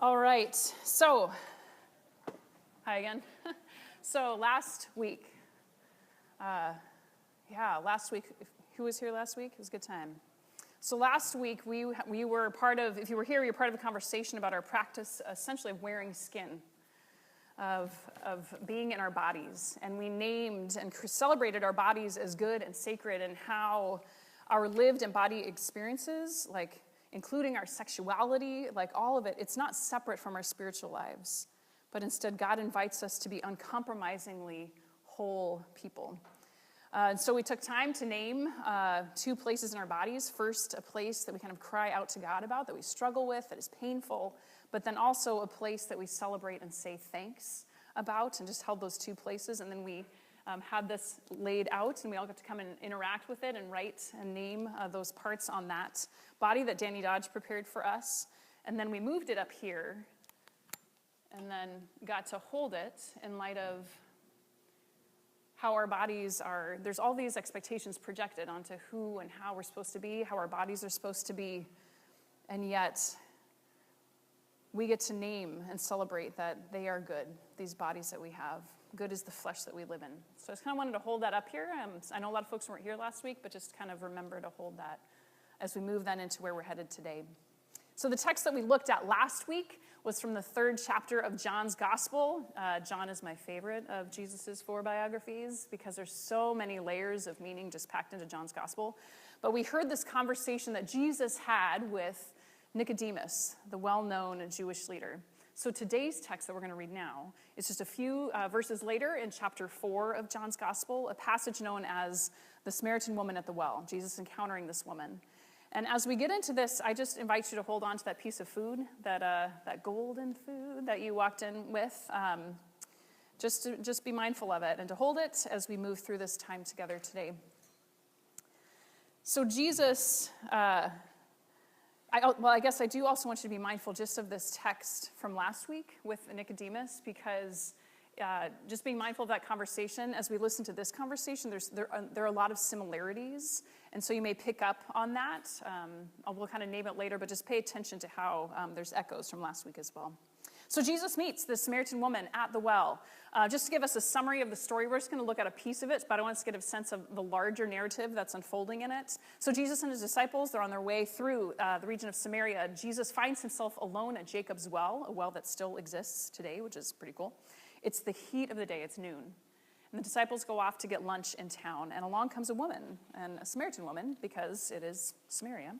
All right, so, hi again. So last week, who was here last week? It was a good time. So last week, we were part of, if you were here, you were part of a conversation about our practice, essentially, of wearing skin, of being in our bodies. And we named and celebrated our bodies as good and sacred, and how our lived embodied experiences, like including our sexuality, like all of it, it's not separate from our spiritual lives. But instead, God invites us to be uncompromisingly whole people. And so we took time to name two places in our bodies. First, a place that we kind of cry out to God about, that we struggle with, that is painful, but then also a place that we celebrate and say thanks about, and just held those two places. And then we had this laid out, and we all got to come and interact with it and write and name those parts on that body that Danny Dodge prepared for us. And then we moved it up here, and then got to hold it in light of how our bodies are. There's all these expectations projected onto who and how we're supposed to be, how our bodies are supposed to be, and yet we get to name and celebrate that they are good, these bodies that we have. Good is the flesh that we live in. So I just kind of wanted to hold that up here. I know a lot of folks weren't here last week, but just kind of remember to hold that as we move then into where we're headed today. So the text that we looked at last week was from the 3rd chapter of John's Gospel. John is my favorite of Jesus's 4 biographies because there's so many layers of meaning just packed into John's Gospel. But we heard this conversation that Jesus had with Nicodemus, the well-known Jewish leader. So today's text that we're going to read now is just a few verses later in chapter 4 of John's Gospel, a passage known as the Samaritan woman at the well, Jesus encountering this woman. And as we get into this, I just invite you to hold on to that piece of food, that golden food that you walked in with. Just be mindful of it and to hold it as we move through this time together today. So Jesus, I guess I do also want you to be mindful just of this text from last week with Nicodemus, because just being mindful of that conversation, as we listen to this conversation, there are a lot of similarities, and so you may pick up on that. We'll kind of name it later, but just pay attention to how there's echoes from last week as well. So Jesus meets the Samaritan woman at the well. Just to give us a summary of the story, we're just going to look at a piece of it, but I want us to get a sense of the larger narrative that's unfolding in it. So Jesus and his disciples, they're on their way through the region of Samaria. Jesus finds himself alone at Jacob's well, a well that still exists today, which is pretty cool. It's the heat of the day, it's noon. And the disciples go off to get lunch in town, and along comes a woman, and a Samaritan woman, because it is Samaria.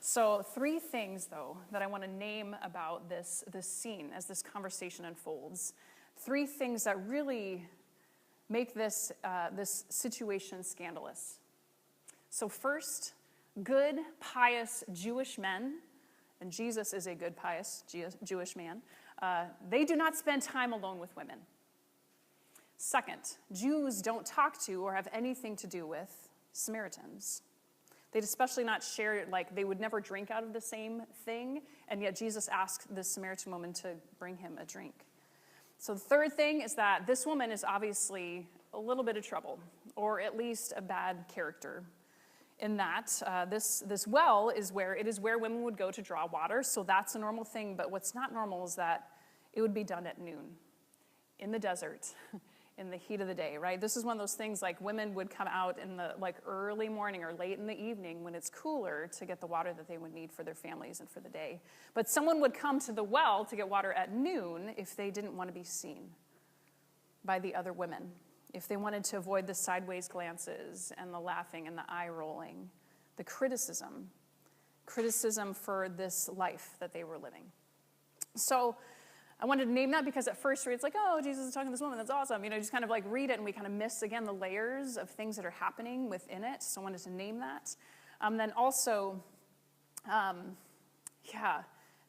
So 3 things, though, that I want to name about this scene as this conversation unfolds. 3 things that really make this situation scandalous. So first, good, pious Jewish men, and Jesus is a good, pious Jewish man, they do not spend time alone with women. Second, Jews don't talk to or have anything to do with Samaritans. They'd especially not share, like they would never drink out of the same thing, and yet Jesus asked this Samaritan woman to bring him a drink. So the third thing is that this woman is obviously a little bit of trouble, or at least a bad character, in that this well is where women would go to draw water, so that's a normal thing, but what's not normal is that it would be done at noon, in the desert, in the heat of the day, right? This is one of those things like women would come out in the early morning or late in the evening when it's cooler to get the water that they would need for their families and for the day. But someone would come to the well to get water at noon if they didn't want to be seen by the other women, if they wanted to avoid the sideways glances and the laughing and the eye rolling, the criticism for this life that they were living. So I wanted to name that because at first it's like, oh, Jesus is talking to this woman, that's awesome. You know, just kind of read it and we kind of miss, again, the layers of things that are happening within it. So I wanted to name that. Then also,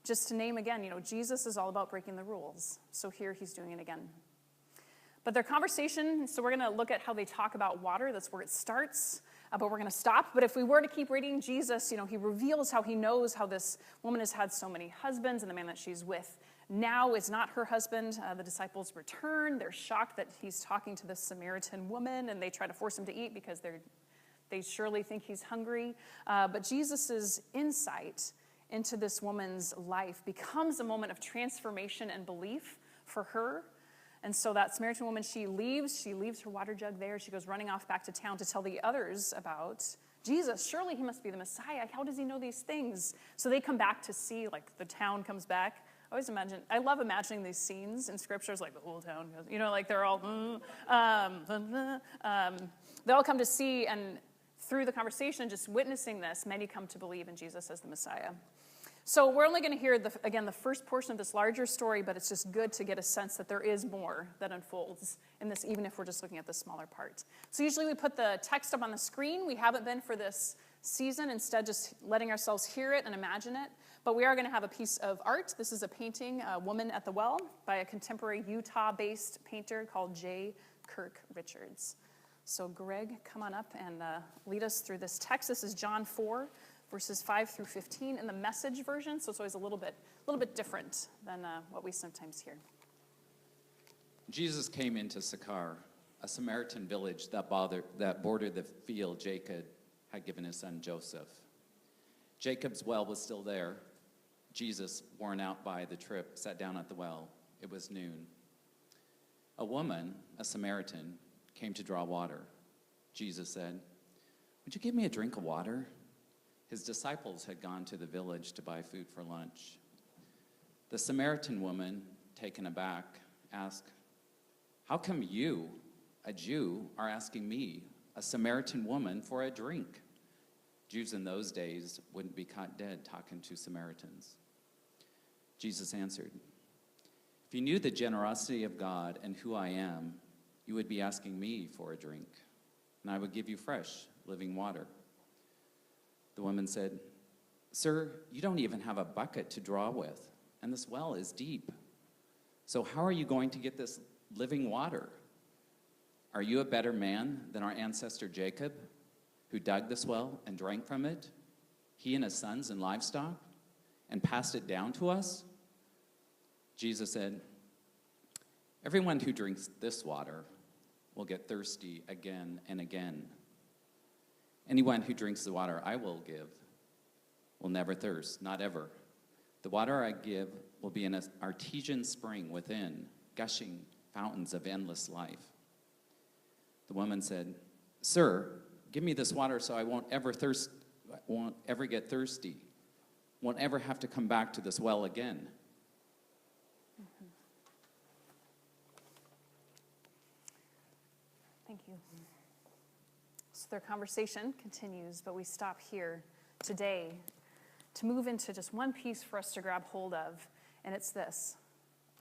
just to name again, Jesus is all about breaking the rules. So here he's doing it again. But their conversation, so we're going to look at how they talk about water. That's where it starts. But we're going to stop. But if we were to keep reading Jesus, he reveals how he knows how this woman has had so many husbands, and the man that she's with now is not her husband. The disciples return. They're shocked that he's talking to this Samaritan woman, and they try to force him to eat because they surely think he's hungry. But Jesus' insight into this woman's life becomes a moment of transformation and belief for her. And so that Samaritan woman, she leaves her water jug there. She goes running off back to town to tell the others about Jesus. Surely he must be the Messiah. How does he know these things? So they come back to see, like the town comes back. I love imagining these scenes in scriptures, like the whole town goes, like they're all, they all come to see, and through the conversation, just witnessing this, many come to believe in Jesus as the Messiah. So we're only going to hear, the first portion of this larger story, but it's just good to get a sense that there is more that unfolds in this, even if we're just looking at the smaller part. So usually we put the text up on the screen. We haven't been for this season, instead just letting ourselves hear it and imagine it. But we are going to have a piece of art. This is a painting, A Woman at the Well, by a contemporary Utah-based painter called J. Kirk Richards. So Greg, come on up and lead us through this text. This is John 4, verses 5 through 15 in the Message version, so it's always a little bit different than what we sometimes hear. Jesus came into Sychar, a Samaritan village that bordered the field Jacob had given his son Joseph. Jacob's well was still there. Jesus, worn out by the trip, sat down at the well. It was noon. A woman, a Samaritan, came to draw water. Jesus said, "Would you give me a drink of water?" His disciples had gone to the village to buy food for lunch. The Samaritan woman, taken aback, asked, "How come you, a Jew, are asking me, a Samaritan woman, for a drink?" Jews in those days wouldn't be caught dead talking to Samaritans. Jesus answered, "If you knew the generosity of God and who I am, you would be asking me for a drink, and I would give you fresh, living water." The woman said, "Sir, you don't even have a bucket to draw with, and this well is deep. So how are you going to get this living water? Are you a better man than our ancestor Jacob, who dug this well and drank from it, he and his sons and livestock, and passed it down to us?" Jesus said, "Everyone who drinks this water will get thirsty again and again. Anyone who drinks the water I will give will never thirst, not ever. The water I give will be an artesian spring within, gushing fountains of endless life." The woman said, "Sir, give me this water so I won't ever get thirsty, won't ever have to come back to this well again." Mm-hmm. Thank you. So their conversation continues, but we stop here today to move into just one piece for us to grab hold of, and it's this.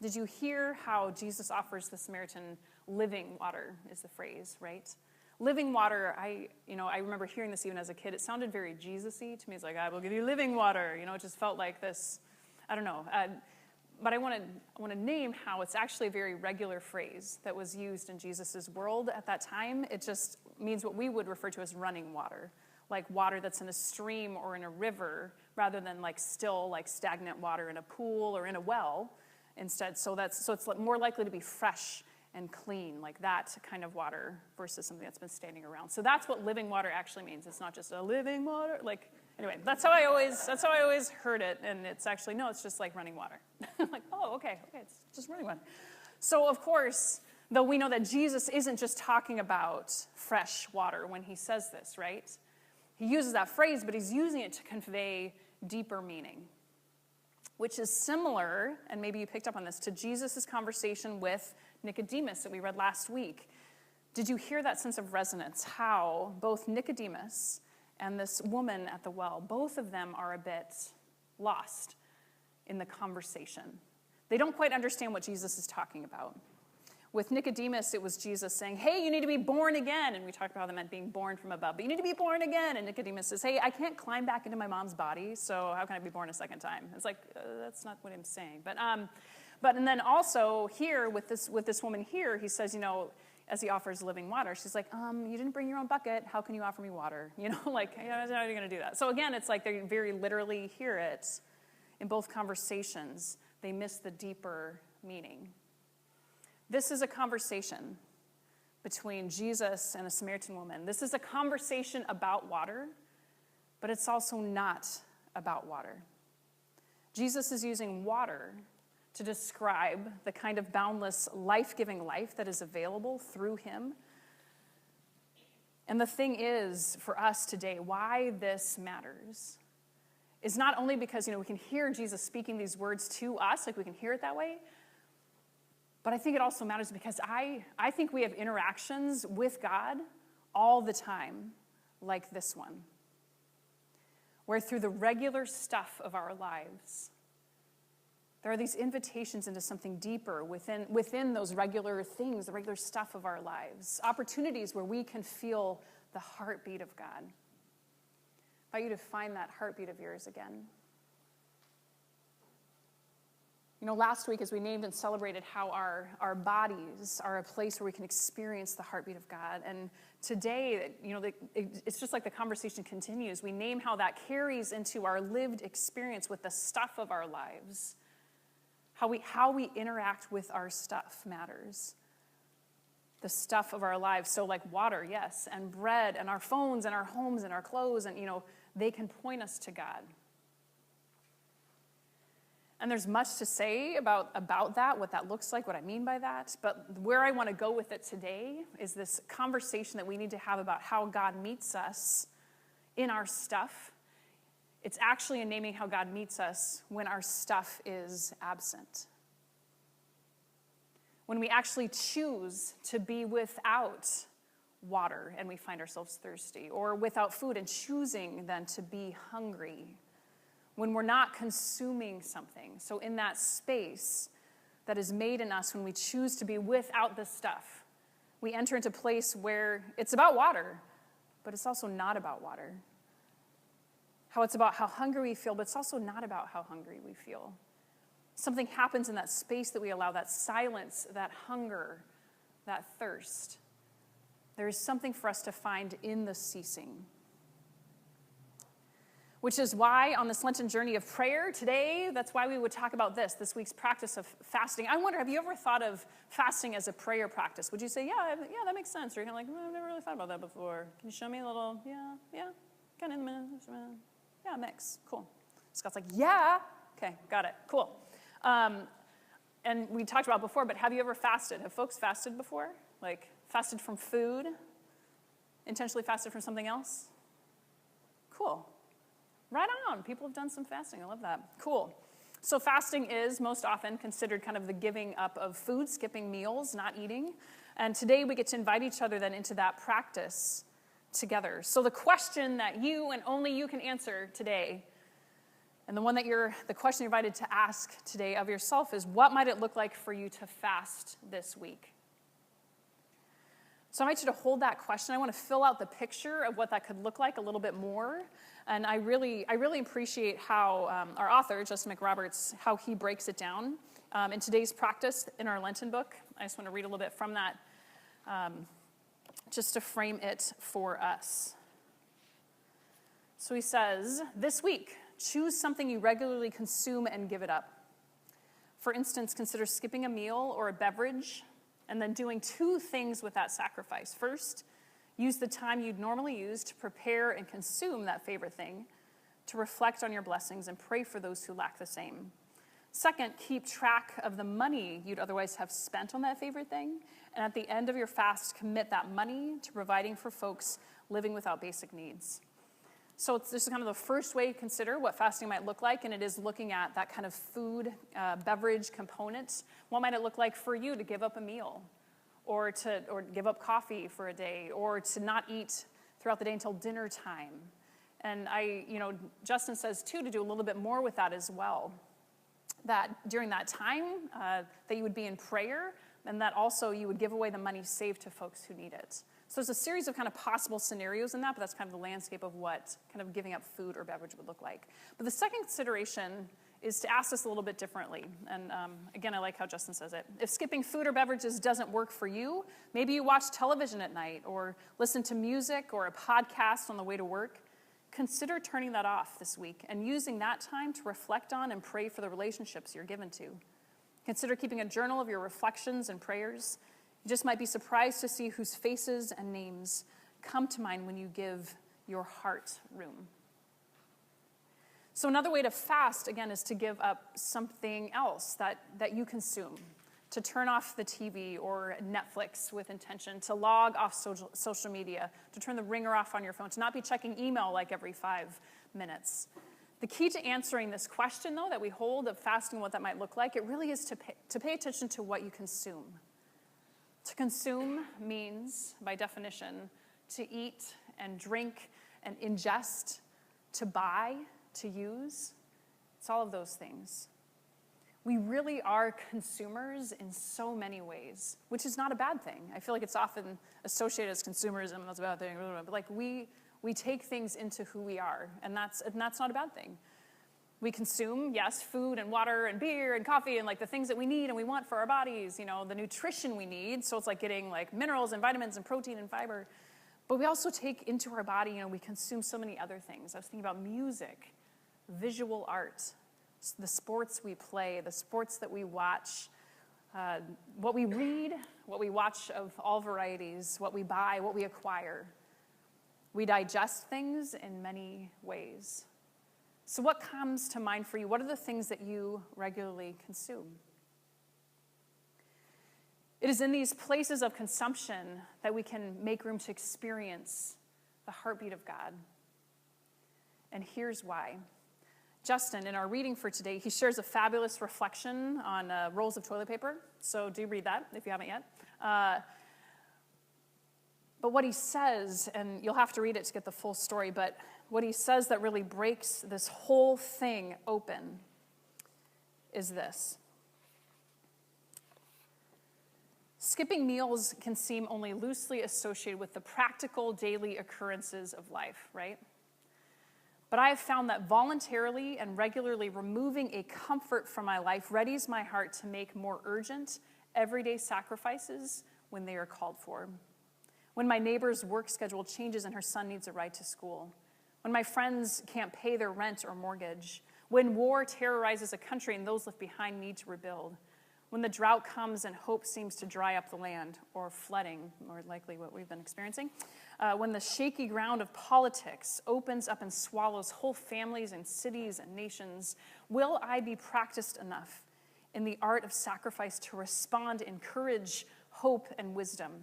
Did you hear how Jesus offers the Samaritan living water, is the phrase, right? Living water, I remember hearing this even as a kid. It sounded very Jesus-y to me. It's like, "I will give you living water." It just felt like this, I don't know. But I want to name how it's actually a very regular phrase that was used in Jesus' world at that time. It just means what we would refer to as running water, like water that's in a stream or in a river, rather than like still like stagnant water in a pool or in a well instead. So it's more likely to be fresh and clean, like that kind of water versus something that's been standing around. So that's what living water actually means. It's not just a living water. Anyway, that's how I always heard it, and it's actually, no, it's just like running water. Like, oh, okay, it's just running water. So of course, though we know that Jesus isn't just talking about fresh water when he says this, right? He uses that phrase, but he's using it to convey deeper meaning, which is similar, and maybe you picked up on this, to Jesus' conversation with Nicodemus that we read last week. Did you hear that sense of resonance? How both Nicodemus and this woman at the well, both of them are a bit lost in the conversation. They don't quite understand what Jesus is talking about. With Nicodemus, it was Jesus saying, "Hey, you need to be born again." And we talked about how that meant being born from above. But you need to be born again. And Nicodemus says, "Hey, I can't climb back into my mom's body, so how can I be born a second time?" It's like, that's not what I'm saying. But and then also here with this woman here, he says, as he offers living water, she's like, "You didn't bring your own bucket. How can you offer me water?" How are you going to do that? So again, it's like they very literally hear it in both conversations. They miss the deeper meaning. This is a conversation between Jesus and a Samaritan woman. This is a conversation about water, but it's also not about water. Jesus is using water to describe the kind of boundless, life-giving life that is available through him. And the thing is, for us today, why this matters is not only because, we can hear Jesus speaking these words to us, like we can hear it that way, but I think it also matters because I think we have interactions with God all the time like this one, where through the regular stuff of our lives, there are these invitations into something deeper within those regular things, the regular stuff of our lives, opportunities where we can feel the heartbeat of God. I invite you to find that heartbeat of yours again. Last week as we named and celebrated how our bodies are a place where we can experience the heartbeat of God. And today, it's just like the conversation continues. We name how that carries into our lived experience with the stuff of our lives. How we interact with our stuff matters. The stuff of our lives. So like water, yes, and bread, and our phones, and our homes, and our clothes, and they can point us to God. And there's much to say about that, what that looks like, what I mean by that. But where I want to go with it today is this conversation that we need to have about how God meets us in our stuff. It's actually in naming how God meets us when our stuff is absent. When we actually choose to be without water and we find ourselves thirsty, or without food and choosing then to be hungry. When we're not consuming something. So in that space that is made in us when we choose to be without this stuff, we enter into a place where it's about water, but it's also not about water. How it's about how hungry we feel, but it's also not about how hungry we feel. Something happens in that space that we allow, that silence, that hunger, that thirst. There is something for us to find in the ceasing. Which is why on this Lenten journey of prayer today, that's why we would talk about this week's practice of fasting. I wonder, have you ever thought of fasting as a prayer practice? Would you say, yeah, that makes sense? Or you're kind of like, I've never really thought about that before. Can you show me a little, yeah, kind of in a minute. Yeah, mix, cool. Scott's like, yeah, okay, got it, cool. And we talked about before, but have you ever fasted? Have folks fasted before? Like fasted from food? Intentionally fasted from something else? Cool. Right on. People have done some fasting. I love that. Cool. So fasting is most often considered kind of the giving up of food, skipping meals, not eating. And today we get to invite each other then into that practice together. So the question that you and only you can answer today, and the question you're invited to ask today of yourself is, what might it look like for you to fast this week? So I want you to hold that question. I want to fill out the picture of what that could look like a little bit more. And I really appreciate how our author, Justin McRoberts, how he breaks it down in today's practice in our Lenten book. I just want to read a little bit from that just to frame it for us. So he says, this week, choose something you regularly consume and give it up. For instance, consider skipping a meal or a beverage and then doing two things with that sacrifice. First, use the time you'd normally use to prepare and consume that favorite thing, to reflect on your blessings and pray for those who lack the same. Second, keep track of the money you'd otherwise have spent on that favorite thing, and at the end of your fast, commit that money to providing for folks living without basic needs. So this is kind of the first way to consider what fasting might look like, and it is looking at that kind of food, beverage component. What might it look like for you to give up a meal, or give up coffee for a day, or to not eat throughout the day until dinner time? And Justin says too, to do a little bit more with that as well. That during that time, that you would be in prayer, and that also you would give away the money saved to folks who need it. So there's a series of kind of possible scenarios in that, but that's kind of the landscape of what kind of giving up food or beverage would look like. But the second consideration is to ask this a little bit differently. And again, I like how Justin says it. If skipping food or beverages doesn't work for you, maybe you watch television at night or listen to music or a podcast on the way to work. Consider turning that off this week and using that time to reflect on and pray for the relationships you're given to. Consider keeping a journal of your reflections and prayers. You just might be surprised to see whose faces and names come to mind when you give your heart room. So another way to fast, again, is to give up something else that you consume, to turn off the TV or Netflix with intention, to log off social media, to turn the ringer off on your phone, to not be checking email like every 5 minutes. The key to answering this question, though, that we hold of fasting and what that might look like, it really is to pay attention to what you consume. To consume means, by definition, to eat and drink and ingest, to buy, to use. It's all of those things. We really are consumers in so many ways, which is not a bad thing. I feel like it's often associated as consumerism, that's a bad thing, but like we take things into who we are, and that's not a bad thing. We consume, yes, food and water and beer and coffee and like the things that we need and we want for our bodies, the nutrition we need. So it's like getting like minerals and vitamins and protein and fiber. But we also take into our body, we consume so many other things. I was thinking about music, visual art, the sports we play, the sports that we watch, what we read, what we watch of all varieties, what we buy, what we acquire. We digest things in many ways. So what comes to mind for you? What are the things that you regularly consume? It is in these places of consumption that we can make room to experience the heartbeat of God. And here's why. Justin, in our reading for today, he shares a fabulous reflection on rolls of toilet paper. So do read that if you haven't yet. But what he says, and you'll have to read it to get the full story, but what he says that really breaks this whole thing open is this. Skipping meals can seem only loosely associated with the practical daily occurrences of life, right? But I have found that voluntarily and regularly removing a comfort from my life readies my heart to make more urgent, everyday sacrifices when they are called for. When my neighbor's work schedule changes and her son needs a ride to school. When my friends can't pay their rent or mortgage. When war terrorizes a country and those left behind need to rebuild. When the drought comes and hope seems to dry up the land, or flooding, more likely what we've been experiencing. When the shaky ground of politics opens up and swallows whole families and cities and nations, will I be practiced enough in the art of sacrifice to respond in courage, hope, and wisdom?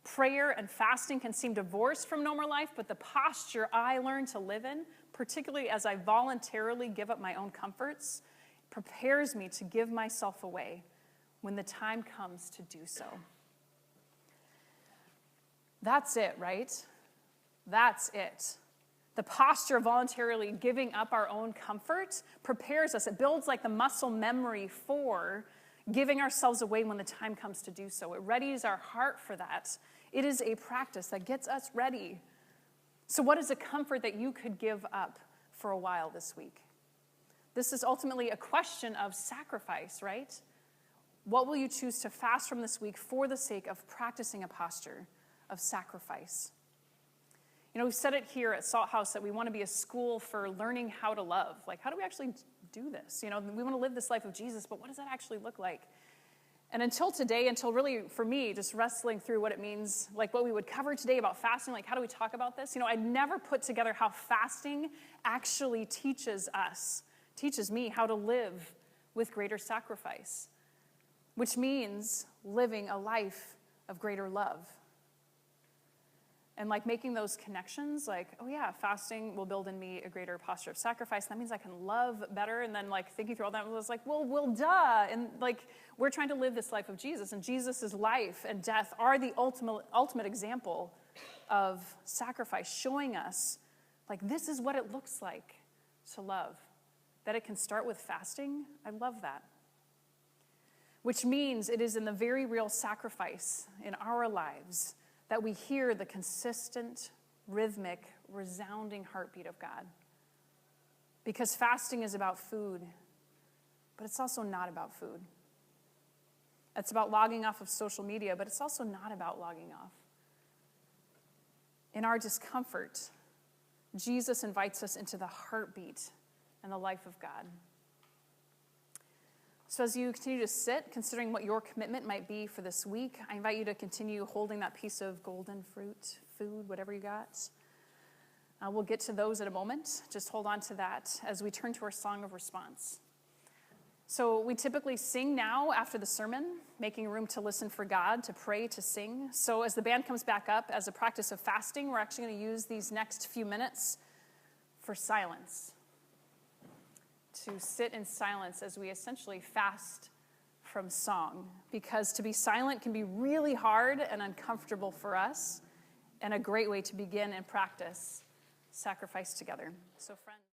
Prayer and fasting can seem divorced from normal life, but the posture I learn to live in, particularly as I voluntarily give up my own comforts, prepares me to give myself away when the time comes to do so. That's it, right? That's it. The posture of voluntarily giving up our own comfort prepares us. It builds like the muscle memory for giving ourselves away when the time comes to do so. It readies our heart for that. It is a practice that gets us ready. So what is a comfort that you could give up for a while this week? This is ultimately a question of sacrifice, right? What will you choose to fast from this week for the sake of practicing a posture of sacrifice? We've said it here at Salt House that we want to be a school for learning how to love. Like, how do we actually do this? We want to live this life of Jesus, but what does that actually look like? And until today, until really, for me, just wrestling through what it means, like what we would cover today about fasting, like how do we talk about this? I'd never put together how fasting actually teaches me how to live with greater sacrifice, which means living a life of greater love. And like making those connections, like, oh yeah, fasting will build in me a greater posture of sacrifice. That means I can love better. And then like thinking through all that was like, well, duh. And like we're trying to live this life of Jesus, and Jesus's life and death are the ultimate example of sacrifice, showing us like this is what it looks like to love. That it can start with fasting, I love that. Which means it is in the very real sacrifice in our lives that we hear the consistent, rhythmic, resounding heartbeat of God. Because fasting is about food, but it's also not about food. It's about logging off of social media, but it's also not about logging off. In our discomfort, Jesus invites us into the heartbeat and the life of God. So as you continue to sit, considering what your commitment might be for this week, I invite you to continue holding that piece of golden fruit, food, whatever you got. We'll get to those in a moment. Just hold on to that as we turn to our song of response. So we typically sing now after the sermon, making room to listen for God, to pray, to sing. So as the band comes back up, as a practice of fasting, we're actually going to use these next few minutes for silence. To sit in silence as we essentially fast from song. Because to be silent can be really hard and uncomfortable for us, and a great way to begin and practice sacrifice together. So friends.